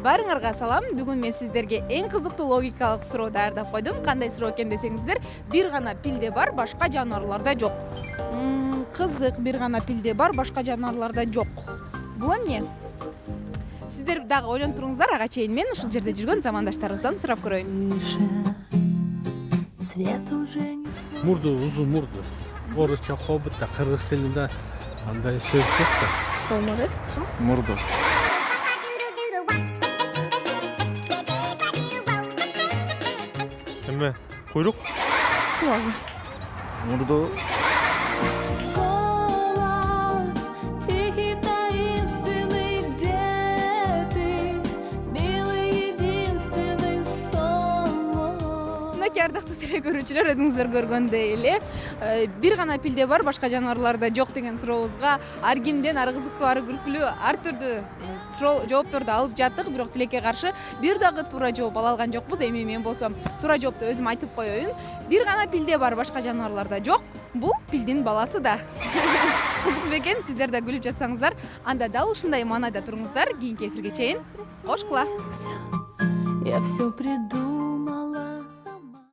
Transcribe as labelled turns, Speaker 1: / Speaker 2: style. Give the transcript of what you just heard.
Speaker 1: Баарыңарга салам. Бүгүн мен сиздерге эң кызыктуу логикалык суроо даярдап койдум. Кандай суроо экен десеңиздер, бир гана пилде бар, башка жаныбарларда жок. Кызык, бир гана пилде бар, башка жаныбарларда жок. Бул эмне? Сиздер дагы ойлонуп туруңуздар, ага чейин мен ушул жерде жүргөн замандаштарыбыздан сурап көрөйүн.
Speaker 2: Мурду, узун мурду. Орусча хоббитта, кыргыз тилинде андай сөз жок да.
Speaker 1: Салмак
Speaker 3: Мурду.
Speaker 2: Эме, куйрук?
Speaker 1: Кулагы.
Speaker 3: Мурду.
Speaker 1: Ардактуу теле көрүүчүлөр, өзүңүздөр көргөндөй эле бир гана пилде бар, башка жаныбарларда жок деген сурообузга ар кимден ар кызыктуу, ар күлкүлүү, ар түрдүү жоопторду алып жаттык. Бирок тилекке каршы бир дагы туура жооп ала алган жокпуз. Эми мен болсом туура жоопту өзүм айтып коеюн. Бир гана пилде бар, башка жаныбарларда жок. Бул пилдин баласы да. Кызык бекен, сиздер да күлүп жатсаңыздар, анда дал ушундай маанайда туруңуздар. Кийинки эфирге чейин кош кула.
Speaker 4: Я все приду.